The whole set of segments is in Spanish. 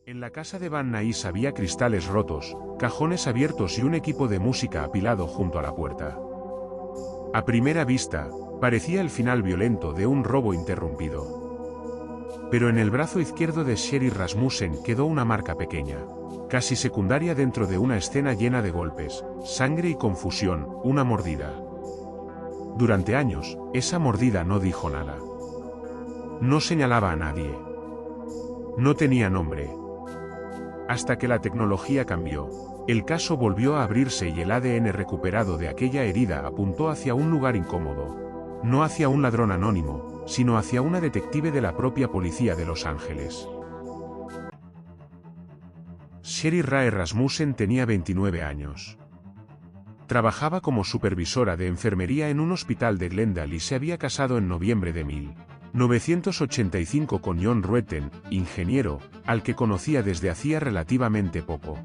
En la casa de Van Nuys había cristales rotos, cajones abiertos y un equipo de música apilado junto a la puerta. A primera vista, parecía el final violento de un robo interrumpido. Pero en el brazo izquierdo de Sherry Rasmussen quedó una marca pequeña, casi secundaria dentro de una escena llena de golpes, sangre y confusión, una mordida. Durante años, esa mordida no dijo nada. No señalaba a nadie. No tenía nombre. Hasta que la tecnología cambió, el caso volvió a abrirse y el ADN recuperado de aquella herida apuntó hacia un lugar incómodo. No hacia un ladrón anónimo, sino hacia una detective de la propia policía de Los Ángeles. Sherry Rae Rasmussen tenía 29 años. Trabajaba como supervisora de enfermería en un hospital de Glendale y se había casado en noviembre de 1985 con John Ruetten, ingeniero, al que conocía desde hacía relativamente poco.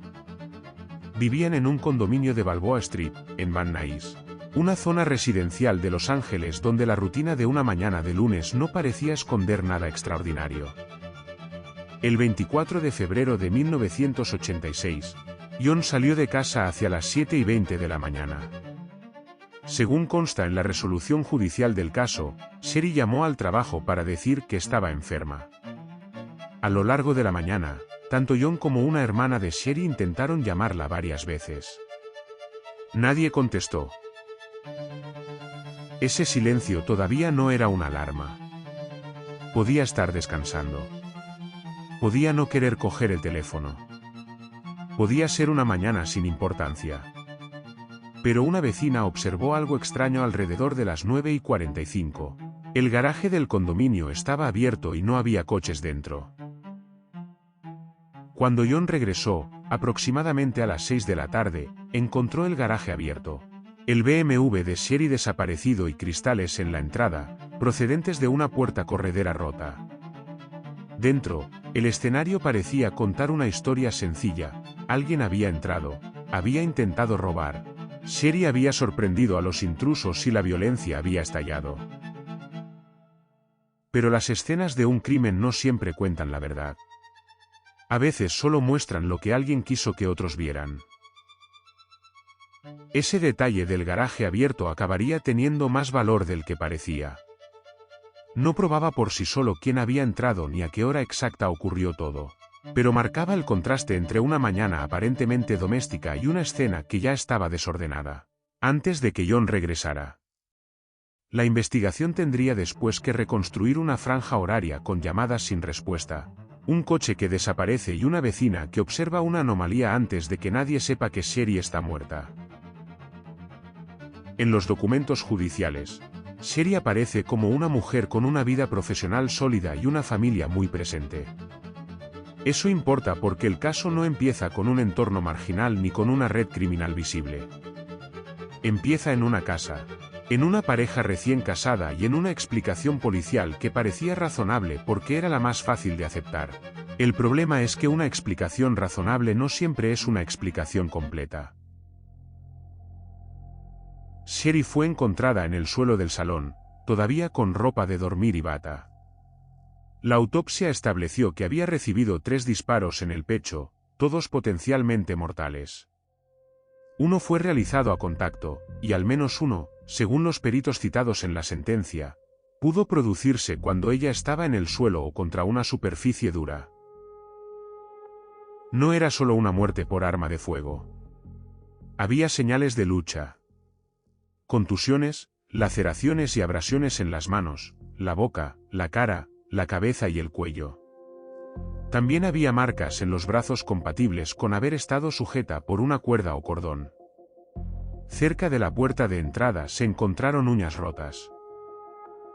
Vivían en un condominio de Balboa Street, en Van Nuys, una zona residencial de Los Ángeles donde la rutina de una mañana de lunes no parecía esconder nada extraordinario. El 24 de febrero de 1986, John salió de casa hacia las 7:20 de la mañana. Según consta en la resolución judicial del caso, Sherry llamó al trabajo para decir que estaba enferma. A lo largo de la mañana, tanto John como una hermana de Sherry intentaron llamarla varias veces. Nadie contestó. Ese silencio todavía no era una alarma. Podía estar descansando. Podía no querer coger el teléfono. Podía ser una mañana sin importancia. Pero una vecina observó algo extraño alrededor de las 9:45. El garaje del condominio estaba abierto y no había coches dentro. Cuando John regresó, aproximadamente a las 6 de la tarde, encontró el garaje abierto. El BMW de Sherry desaparecido y cristales en la entrada, procedentes de una puerta corredera rota. Dentro, el escenario parecía contar una historia sencilla. Alguien había entrado, había intentado robar. Sherry había sorprendido a los intrusos y la violencia había estallado. Pero las escenas de un crimen no siempre cuentan la verdad. A veces solo muestran lo que alguien quiso que otros vieran. Ese detalle del garaje abierto acabaría teniendo más valor del que parecía. No probaba por sí solo quién había entrado ni a qué hora exacta ocurrió todo, pero marcaba el contraste entre una mañana aparentemente doméstica y una escena que ya estaba desordenada, antes de que John regresara. La investigación tendría después que reconstruir una franja horaria con llamadas sin respuesta, un coche que desaparece y una vecina que observa una anomalía antes de que nadie sepa que Sherry está muerta. En los documentos judiciales, Sherry aparece como una mujer con una vida profesional sólida y una familia muy presente. Eso importa porque el caso no empieza con un entorno marginal ni con una red criminal visible. Empieza en una casa, en una pareja recién casada y en una explicación policial que parecía razonable porque era la más fácil de aceptar. El problema es que una explicación razonable no siempre es una explicación completa. Sherry fue encontrada en el suelo del salón, todavía con ropa de dormir y bata. La autopsia estableció que había recibido 3 disparos en el pecho, todos potencialmente mortales. Uno fue realizado a contacto, y al menos uno, según los peritos citados en la sentencia, pudo producirse cuando ella estaba en el suelo o contra una superficie dura. No era solo una muerte por arma de fuego. Había señales de lucha. Contusiones, laceraciones y abrasiones en las manos, la boca, la cara, la cabeza y el cuello. También había marcas en los brazos compatibles con haber estado sujeta por una cuerda o cordón. Cerca de la puerta de entrada se encontraron uñas rotas.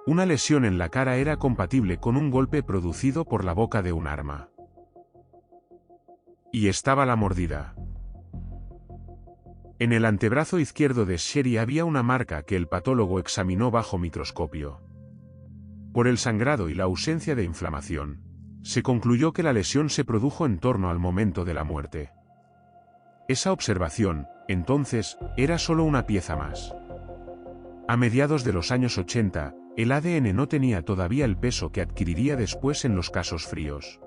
Una lesión en la cara era compatible con un golpe producido por la boca de un arma. Y estaba la mordida. En el antebrazo izquierdo de Sherry había una marca que el patólogo examinó bajo microscopio. Por el sangrado y la ausencia de inflamación, se concluyó que la lesión se produjo en torno al momento de la muerte. Esa observación, entonces, era solo una pieza más. A mediados de los años 80, el ADN no tenía todavía el peso que adquiriría después en los casos fríos.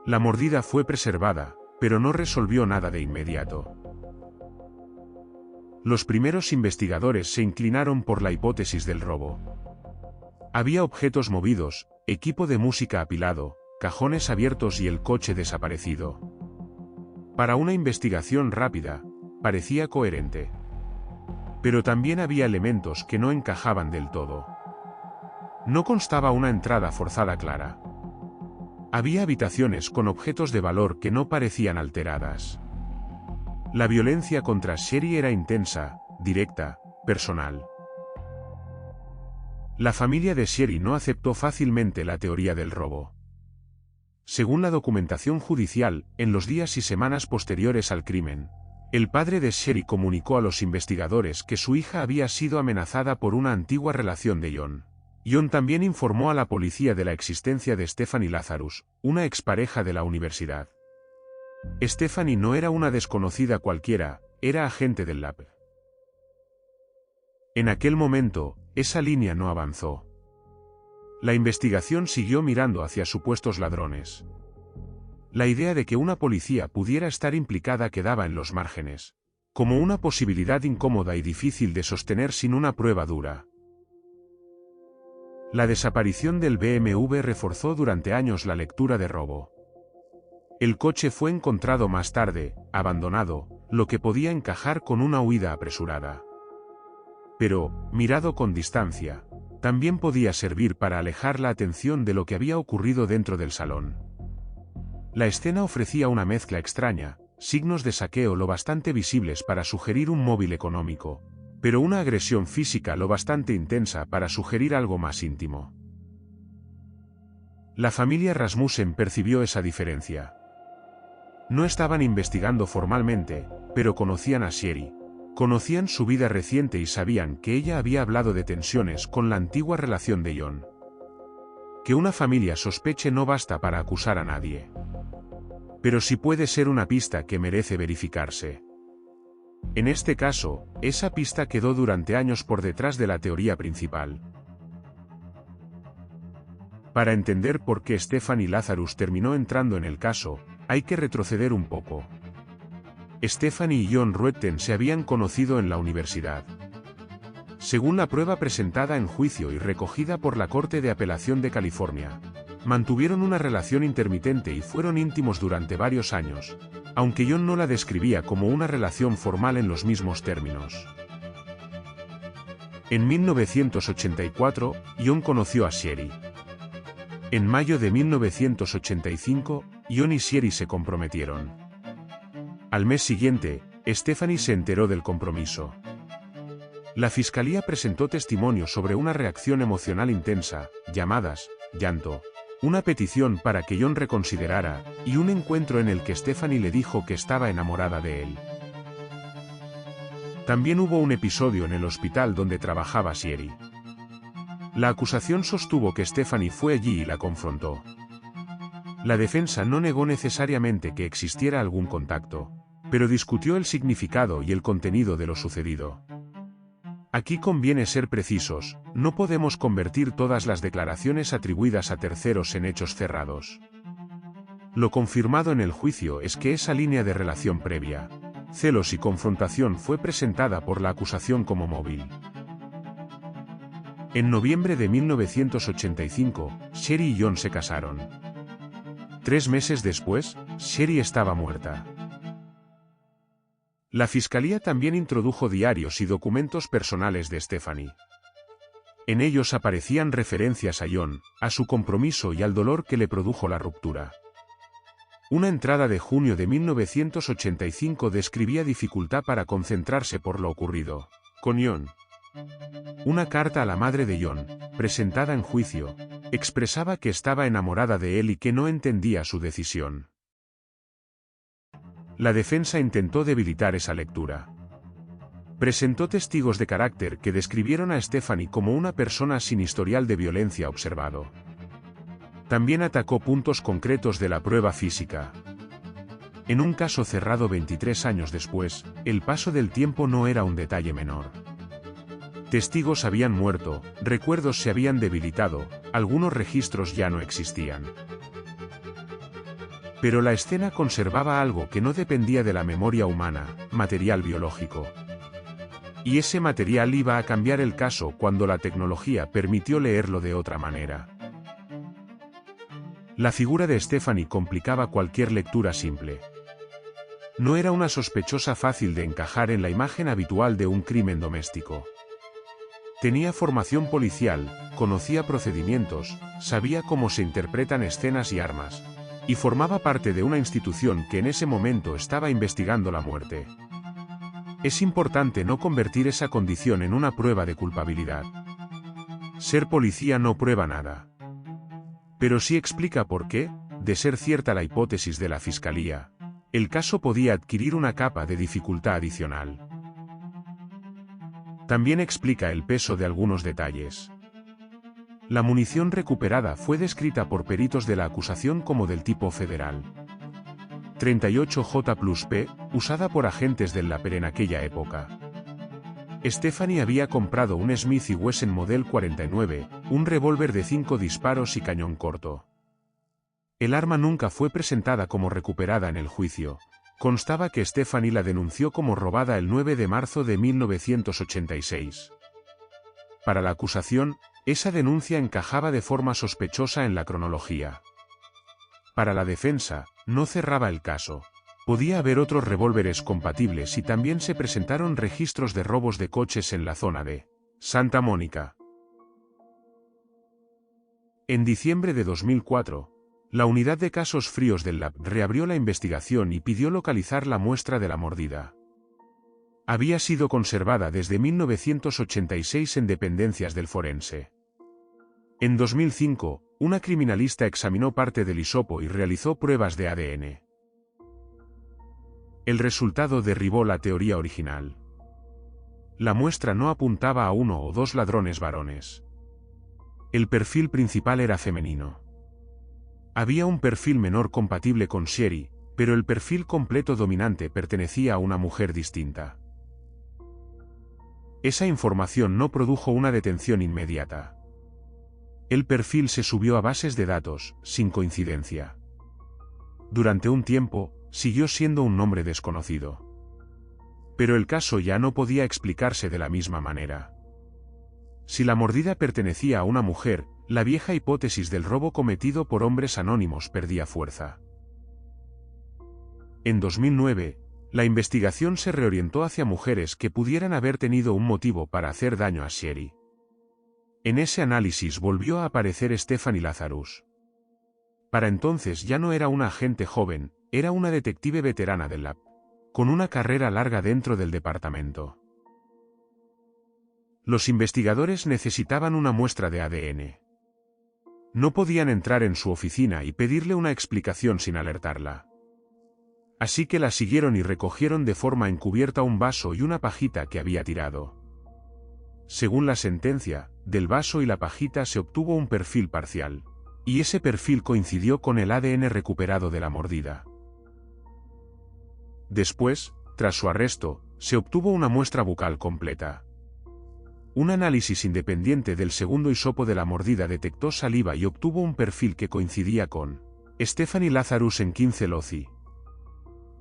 La mordida fue preservada, pero no resolvió nada de inmediato. Los primeros investigadores se inclinaron por la hipótesis del robo. Había objetos movidos, equipo de música apilado, cajones abiertos y el coche desaparecido. Para una investigación rápida, parecía coherente. Pero también había elementos que no encajaban del todo. No constaba una entrada forzada clara. Había habitaciones con objetos de valor que no parecían alteradas. La violencia contra Sherry era intensa, directa, personal. La familia de Sherry no aceptó fácilmente la teoría del robo. Según la documentación judicial, en los días y semanas posteriores al crimen, el padre de Sherry comunicó a los investigadores que su hija había sido amenazada por una antigua relación de John. John también informó a la policía de la existencia de Stephanie Lazarus, una expareja de la universidad. Stephanie no era una desconocida cualquiera, era agente del lab. En aquel momento, esa línea no avanzó. La investigación siguió mirando hacia supuestos ladrones. La idea de que una policía pudiera estar implicada quedaba en los márgenes, como una posibilidad incómoda y difícil de sostener sin una prueba dura. La desaparición del BMW reforzó durante años la lectura de robo. El coche fue encontrado más tarde, abandonado, lo que podía encajar con una huida apresurada. Pero, mirado con distancia, también podía servir para alejar la atención de lo que había ocurrido dentro del salón. La escena ofrecía una mezcla extraña, signos de saqueo lo bastante visibles para sugerir un móvil económico, pero una agresión física lo bastante intensa para sugerir algo más íntimo. La familia Rasmussen percibió esa diferencia. No estaban investigando formalmente, pero conocían a Sherry. Conocían su vida reciente y sabían que ella había hablado de tensiones con la antigua relación de John. Que una familia sospeche no basta para acusar a nadie. Pero sí puede ser una pista que merece verificarse. En este caso, esa pista quedó durante años por detrás de la teoría principal. Para entender por qué Stephanie Lazarus terminó entrando en el caso, hay que retroceder un poco. Stephanie y John Ruetten se habían conocido en la universidad. Según la prueba presentada en juicio y recogida por la Corte de Apelación de California, mantuvieron una relación intermitente y fueron íntimos durante varios años, aunque John no la describía como una relación formal en los mismos términos. En 1984, John conoció a Sherry. En mayo de 1985, John y Sherry se comprometieron. Al mes siguiente, Stephanie se enteró del compromiso. La fiscalía presentó testimonio sobre una reacción emocional intensa, llamadas, llanto, una petición para que John reconsiderara, y un encuentro en el que Stephanie le dijo que estaba enamorada de él. También hubo un episodio en el hospital donde trabajaba Sherry. La acusación sostuvo que Stephanie fue allí y la confrontó. La defensa no negó necesariamente que existiera algún contacto, pero discutió el significado y el contenido de lo sucedido. Aquí conviene ser precisos, no podemos convertir todas las declaraciones atribuidas a terceros en hechos cerrados. Lo confirmado en el juicio es que esa línea de relación previa, celos y confrontación fue presentada por la acusación como móvil. En noviembre de 1985, Sherry y John se casaron. 3 meses después, Sherry estaba muerta. La fiscalía también introdujo diarios y documentos personales de Stephanie. En ellos aparecían referencias a John, a su compromiso y al dolor que le produjo la ruptura. Una entrada de junio de 1985 describía dificultad para concentrarse por lo ocurrido con John. Una carta a la madre de John, presentada en juicio, expresaba que estaba enamorada de él y que no entendía su decisión. La defensa intentó debilitar esa lectura. Presentó testigos de carácter que describieron a Stephanie como una persona sin historial de violencia observado. También atacó puntos concretos de la prueba física. En un caso cerrado 23 años después, el paso del tiempo no era un detalle menor. Testigos habían muerto, recuerdos se habían debilitado, algunos registros ya no existían. Pero la escena conservaba algo que no dependía de la memoria humana, material biológico. Y ese material iba a cambiar el caso cuando la tecnología permitió leerlo de otra manera. La figura de Stephanie complicaba cualquier lectura simple. No era una sospechosa fácil de encajar en la imagen habitual de un crimen doméstico. Tenía formación policial, conocía procedimientos, sabía cómo se interpretan escenas y armas, y formaba parte de una institución que en ese momento estaba investigando la muerte. Es importante no convertir esa condición en una prueba de culpabilidad. Ser policía no prueba nada. Pero sí explica por qué, de ser cierta la hipótesis de la fiscalía, el caso podía adquirir una capa de dificultad adicional. También explica el peso de algunos detalles. La munición recuperada fue descrita por peritos de la acusación como del tipo federal 38J+P, usada por agentes del LAPER en aquella época. Stephanie había comprado un Smith & Wesson Model 49, un revólver de 5 disparos y cañón corto. El arma nunca fue presentada como recuperada en el juicio. Constaba que Stephanie la denunció como robada el 9 de marzo de 1986. Para la acusación, esa denuncia encajaba de forma sospechosa en la cronología. Para la defensa, no cerraba el caso. Podía haber otros revólveres compatibles y también se presentaron registros de robos de coches en la zona de Santa Mónica. En diciembre de 2004, la unidad de casos fríos del LAPER reabrió la investigación y pidió localizar la muestra de la mordida. Había sido conservada desde 1986 en dependencias del forense. En 2005, una criminalista examinó parte del hisopo y realizó pruebas de ADN. El resultado derribó la teoría original. La muestra no apuntaba a uno o dos ladrones varones. El perfil principal era femenino. Había un perfil menor compatible con Sherry, pero el perfil completo dominante pertenecía a una mujer distinta. Esa información no produjo una detención inmediata. El perfil se subió a bases de datos, sin coincidencia. Durante un tiempo, siguió siendo un nombre desconocido. Pero el caso ya no podía explicarse de la misma manera. Si la mordida pertenecía a una mujer, la vieja hipótesis del robo cometido por hombres anónimos perdía fuerza. En 2009, la investigación se reorientó hacia mujeres que pudieran haber tenido un motivo para hacer daño a Sherry. En ese análisis volvió a aparecer Stephanie Lazarus. Para entonces ya no era una agente joven, era una detective veterana del LAPER, con una carrera larga dentro del departamento. Los investigadores necesitaban una muestra de ADN. No podían entrar en su oficina y pedirle una explicación sin alertarla. Así que la siguieron y recogieron de forma encubierta un vaso y una pajita que había tirado. Según la sentencia, del vaso y la pajita se obtuvo un perfil parcial, y ese perfil coincidió con el ADN recuperado de la mordida. Después, tras su arresto, se obtuvo una muestra bucal completa. Un análisis independiente del segundo hisopo de la mordida detectó saliva y obtuvo un perfil que coincidía con Stephanie Lazarus en 15 loci.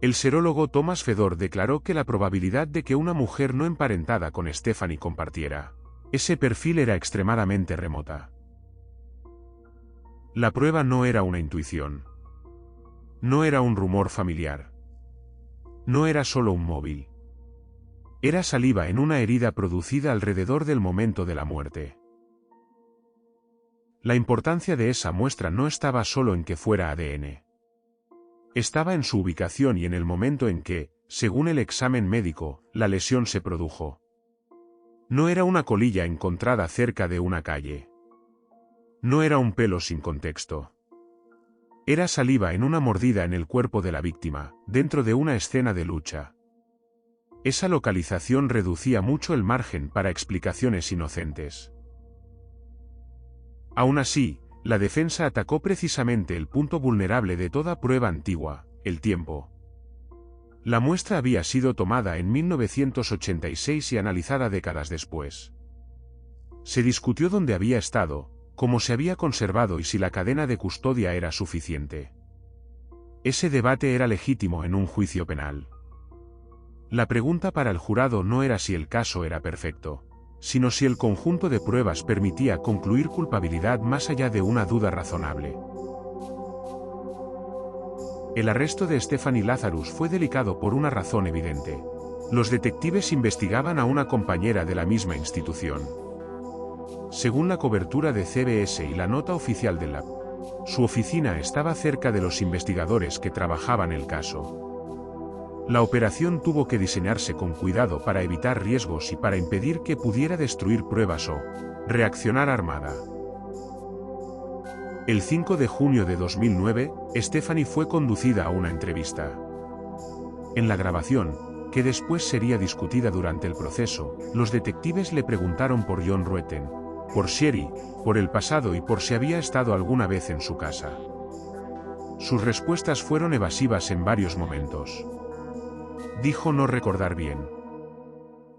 El serólogo Thomas Fedor declaró que la probabilidad de que una mujer no emparentada con Stephanie compartiera ese perfil era extremadamente remota. La prueba no era una intuición. No era un rumor familiar. No era solo un móvil. Era saliva en una herida producida alrededor del momento de la muerte. La importancia de esa muestra no estaba solo en que fuera ADN. Estaba en su ubicación y en el momento en que, según el examen médico, la lesión se produjo. No era una colilla encontrada cerca de una calle. No era un pelo sin contexto. Era saliva en una mordida en el cuerpo de la víctima, dentro de una escena de lucha. Esa localización reducía mucho el margen para explicaciones inocentes. Aún así, la defensa atacó precisamente el punto vulnerable de toda prueba antigua, el tiempo. La muestra había sido tomada en 1986 y analizada décadas después. Se discutió dónde había estado, cómo se había conservado y si la cadena de custodia era suficiente. Ese debate era legítimo en un juicio penal. La pregunta para el jurado no era si el caso era perfecto, sino si el conjunto de pruebas permitía concluir culpabilidad más allá de una duda razonable. El arresto de Stephanie Lazarus fue delicado por una razón evidente. Los detectives investigaban a una compañera de la misma institución. Según la cobertura de CBS y la nota oficial del lab, su oficina estaba cerca de los investigadores que trabajaban el caso. La operación tuvo que diseñarse con cuidado para evitar riesgos y para impedir que pudiera destruir pruebas o reaccionar armada. El 5 de junio de 2009, Stephanie fue conducida a una entrevista. En la grabación, que después sería discutida durante el proceso, los detectives le preguntaron por John Ruetten, por Sherry, por el pasado y por si había estado alguna vez en su casa. Sus respuestas fueron evasivas en varios momentos. Dijo no recordar bien.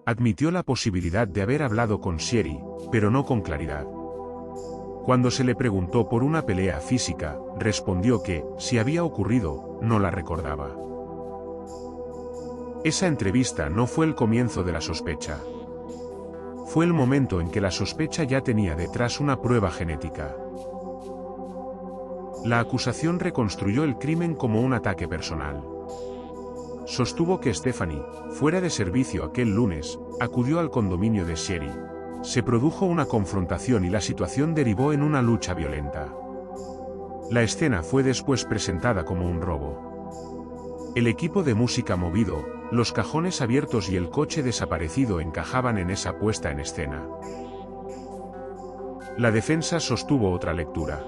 Admitió la posibilidad de haber hablado con Sherry, pero no con claridad. Cuando se le preguntó por una pelea física, respondió que, si había ocurrido, no la recordaba. Esa entrevista no fue el comienzo de la sospecha. Fue el momento en que la sospecha ya tenía detrás una prueba genética. La acusación reconstruyó el crimen como un ataque personal. Sostuvo que Stephanie, fuera de servicio aquel lunes, acudió al condominio de Sherry. Se produjo una confrontación y la situación derivó en una lucha violenta. La escena fue después presentada como un robo. El equipo de música movido, los cajones abiertos y el coche desaparecido encajaban en esa puesta en escena. La defensa sostuvo otra lectura.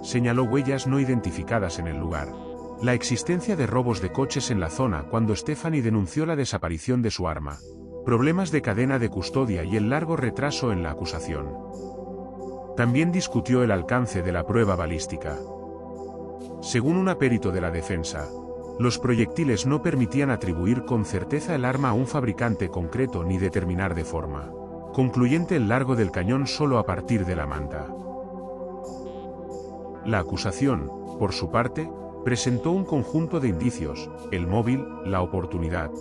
Señaló huellas no identificadas en el lugar. La existencia de robos de coches en la zona cuando Stephanie denunció la desaparición de su arma. Problemas de cadena de custodia y el largo retraso en la acusación. También discutió el alcance de la prueba balística. Según un perito de la defensa, los proyectiles no permitían atribuir con certeza el arma a un fabricante concreto ni determinar de forma concluyente el largo del cañón solo a partir de la manta. La acusación, por su parte, presentó un conjunto de indicios: el móvil, la oportunidad,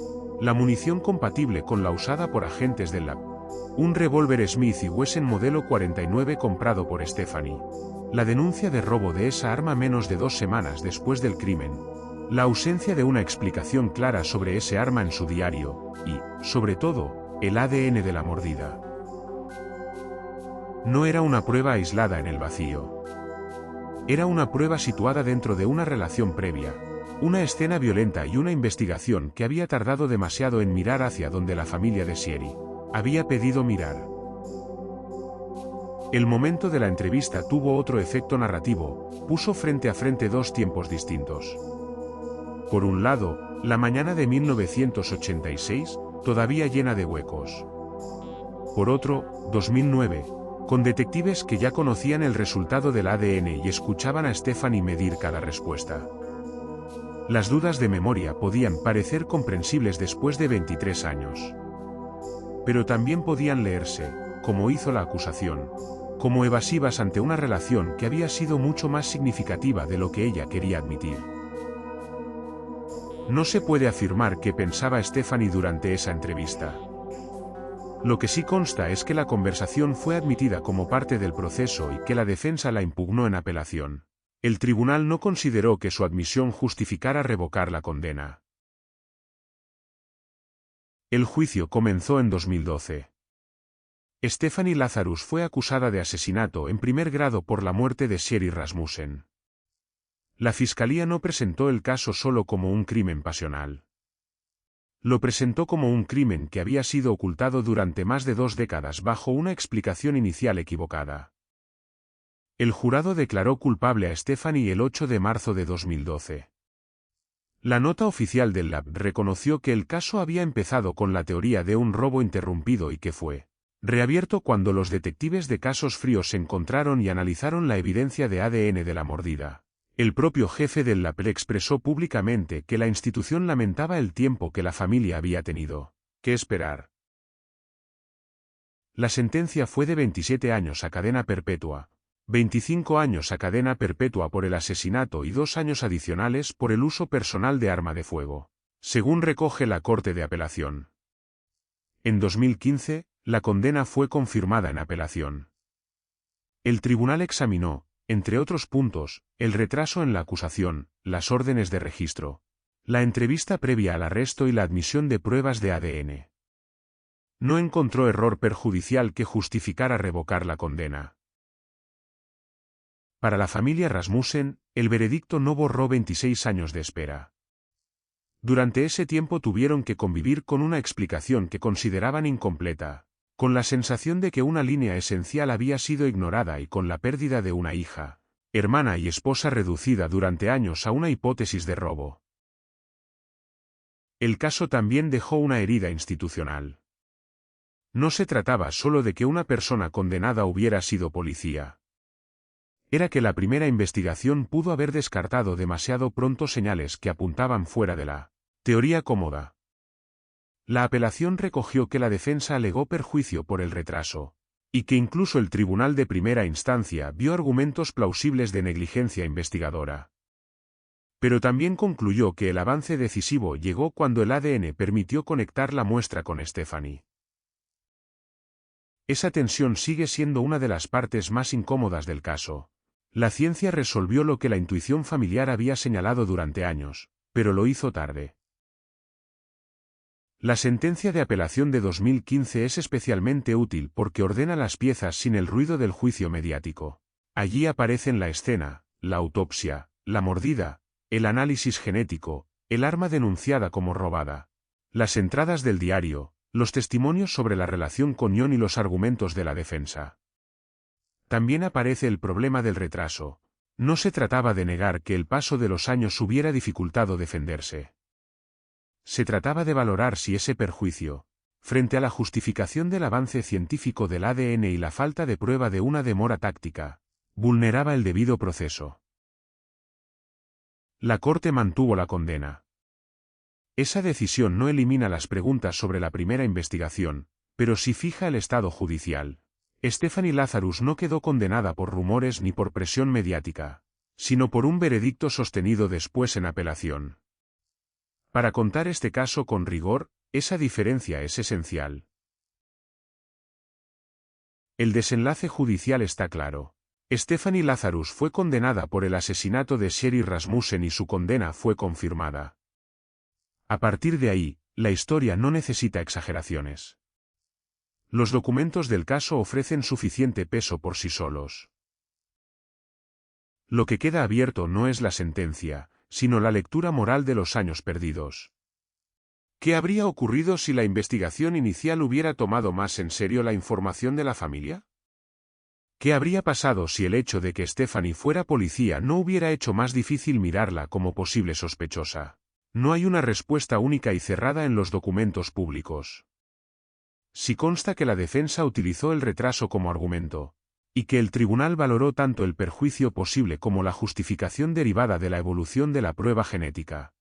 la munición compatible con la usada por agentes del lab, un revólver Smith & Wesson modelo 49 comprado por Stephanie, la denuncia de robo de esa arma menos de 2 semanas después del crimen, la ausencia de una explicación clara sobre ese arma en su diario, y, sobre todo, el ADN de la mordida. No era una prueba aislada en el vacío. Era una prueba situada dentro de una relación previa, una escena violenta y una investigación que había tardado demasiado en mirar hacia donde la familia de Sherry había pedido mirar. El momento de la entrevista tuvo otro efecto narrativo, puso frente a frente dos tiempos distintos. Por un lado, la mañana de 1986, todavía llena de huecos. Por otro, 2009, con detectives que ya conocían el resultado del ADN y escuchaban a Stephanie medir cada respuesta. Las dudas de memoria podían parecer comprensibles después de 23 años. Pero también podían leerse, como hizo la acusación, como evasivas ante una relación que había sido mucho más significativa de lo que ella quería admitir. No se puede afirmar qué pensaba Stephanie durante esa entrevista. Lo que sí consta es que la conversación fue admitida como parte del proceso y que la defensa la impugnó en apelación. El tribunal no consideró que su admisión justificara revocar la condena. El juicio comenzó en 2012. Stephanie Lazarus fue acusada de asesinato en primer grado por la muerte de Sherry Rasmussen. La fiscalía no presentó el caso solo como un crimen pasional. Lo presentó como un crimen que había sido ocultado durante más de 2 décadas bajo una explicación inicial equivocada. El jurado declaró culpable a Stephanie el 8 de marzo de 2012. La nota oficial del lab reconoció que el caso había empezado con la teoría de un robo interrumpido y que fue reabierto cuando los detectives de casos fríos encontraron y analizaron la evidencia de ADN de la mordida. El propio jefe del lab expresó públicamente que la institución lamentaba el tiempo que la familia había tenido que esperar. La sentencia fue de 27 años a cadena perpetua, 25 años a cadena perpetua por el asesinato y 2 años adicionales por el uso personal de arma de fuego, según recoge la Corte de Apelación. En 2015, la condena fue confirmada en apelación. El tribunal examinó, entre otros puntos, el retraso en la acusación, las órdenes de registro, la entrevista previa al arresto y la admisión de pruebas de ADN. No encontró error perjudicial que justificara revocar la condena. Para la familia Rasmussen, el veredicto no borró 26 años de espera. Durante ese tiempo tuvieron que convivir con una explicación que consideraban incompleta, con la sensación de que una línea esencial había sido ignorada y con la pérdida de una hija, hermana y esposa reducida durante años a una hipótesis de robo. El caso también dejó una herida institucional. No se trataba solo de que una persona condenada hubiera sido policía. Era que la primera investigación pudo haber descartado demasiado pronto señales que apuntaban fuera de la teoría cómoda. La apelación recogió que la defensa alegó perjuicio por el retraso, y que incluso el tribunal de primera instancia vio argumentos plausibles de negligencia investigadora. Pero también concluyó que el avance decisivo llegó cuando el ADN permitió conectar la muestra con Stephanie. Esa tensión sigue siendo una de las partes más incómodas del caso. La ciencia resolvió lo que la intuición familiar había señalado durante años, pero lo hizo tarde. La sentencia de apelación de 2015 es especialmente útil porque ordena las piezas sin el ruido del juicio mediático. Allí aparecen la escena, la autopsia, la mordida, el análisis genético, el arma denunciada como robada, las entradas del diario, los testimonios sobre la relación con John y los argumentos de la defensa. También aparece el problema del retraso. No se trataba de negar que el paso de los años hubiera dificultado defenderse. Se trataba de valorar si ese perjuicio, frente a la justificación del avance científico del ADN y la falta de prueba de una demora táctica, vulneraba el debido proceso. La Corte mantuvo la condena. Esa decisión no elimina las preguntas sobre la primera investigación, pero sí fija el estado judicial. Stephanie Lazarus no quedó condenada por rumores ni por presión mediática, sino por un veredicto sostenido después en apelación. Para contar este caso con rigor, esa diferencia es esencial. El desenlace judicial está claro. Stephanie Lazarus fue condenada por el asesinato de Sherry Rasmussen y su condena fue confirmada. A partir de ahí, la historia no necesita exageraciones. Los documentos del caso ofrecen suficiente peso por sí solos. Lo que queda abierto no es la sentencia, sino la lectura moral de los años perdidos. ¿Qué habría ocurrido si la investigación inicial hubiera tomado más en serio la información de la familia? ¿Qué habría pasado si el hecho de que Stephanie fuera policía no hubiera hecho más difícil mirarla como posible sospechosa? No hay una respuesta única y cerrada en los documentos públicos. Si consta que la defensa utilizó el retraso como argumento, y que el tribunal valoró tanto el perjuicio posible como la justificación derivada de la evolución de la prueba genética.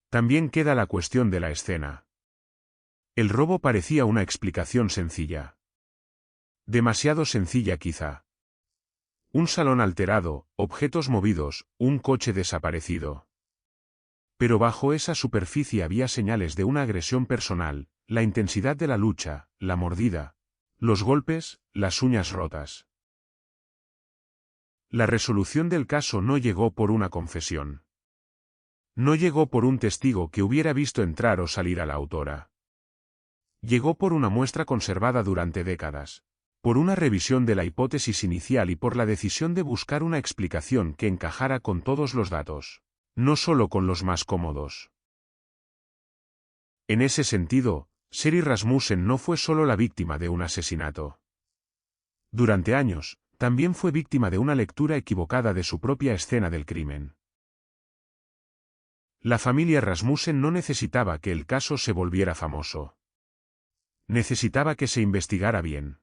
También queda la cuestión de la escena. El robo parecía una explicación sencilla. Demasiado sencilla quizá. Un salón alterado, objetos movidos, un coche desaparecido. Pero bajo esa superficie había señales de una agresión personal, la intensidad de la lucha, la mordida, los golpes, las uñas rotas. La resolución del caso no llegó por una confesión. No llegó por un testigo que hubiera visto entrar o salir a la autora. Llegó por una muestra conservada durante décadas, por una revisión de la hipótesis inicial y por la decisión de buscar una explicación que encajara con todos los datos, no solo con los más cómodos. En ese sentido, Sherry Rasmussen no fue solo la víctima de un asesinato. Durante años, también fue víctima de una lectura equivocada de su propia escena del crimen. La familia Rasmussen no necesitaba que el caso se volviera famoso. Necesitaba que se investigara bien.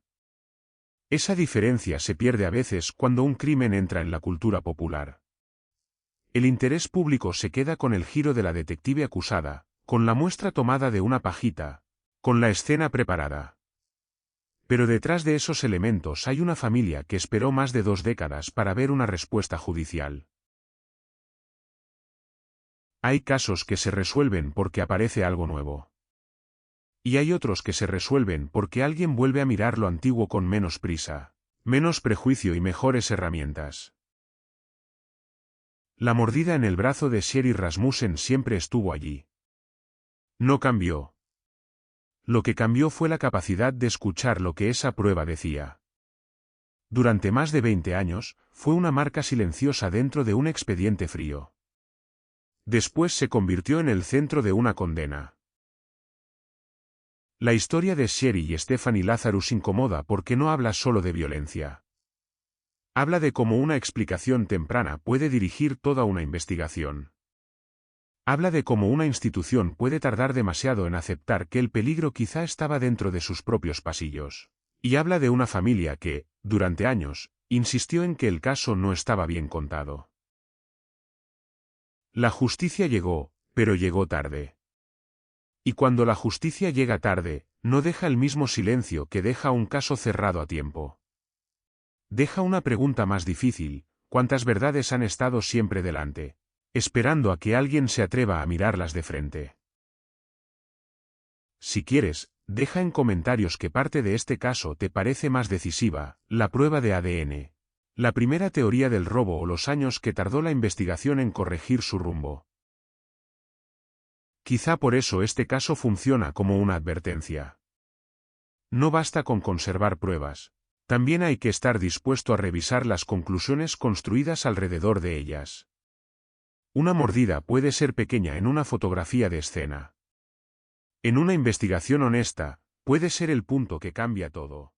Esa diferencia se pierde a veces cuando un crimen entra en la cultura popular. El interés público se queda con el giro de la detective acusada, con la muestra tomada de una pajita, con la escena preparada. Pero detrás de esos elementos hay una familia que esperó más de 2 décadas para ver una respuesta judicial. Hay casos que se resuelven porque aparece algo nuevo. Y hay otros que se resuelven porque alguien vuelve a mirar lo antiguo con menos prisa, menos prejuicio y mejores herramientas. La mordida en el brazo de Sherry Rasmussen siempre estuvo allí. No cambió. Lo que cambió fue la capacidad de escuchar lo que esa prueba decía. Durante más de 20 años, fue una marca silenciosa dentro de un expediente frío. Después se convirtió en el centro de una condena. La historia de Sherry y Stephanie Lazarus incomoda porque no habla solo de violencia. Habla de cómo una explicación temprana puede dirigir toda una investigación. Habla de cómo una institución puede tardar demasiado en aceptar que el peligro quizá estaba dentro de sus propios pasillos. Y habla de una familia que, durante años, insistió en que el caso no estaba bien contado. La justicia llegó, pero llegó tarde. Y cuando la justicia llega tarde, no deja el mismo silencio que deja un caso cerrado a tiempo. Deja una pregunta más difícil: ¿cuántas verdades han estado siempre delante, esperando a que alguien se atreva a mirarlas de frente? Si quieres, deja en comentarios qué parte de este caso te parece más decisiva: la prueba de ADN, la primera teoría del robo o los años que tardó la investigación en corregir su rumbo. Quizá por eso este caso funciona como una advertencia. No basta con conservar pruebas, también hay que estar dispuesto a revisar las conclusiones construidas alrededor de ellas. Una mordida puede ser pequeña en una fotografía de escena. En una investigación honesta, puede ser el punto que cambia todo.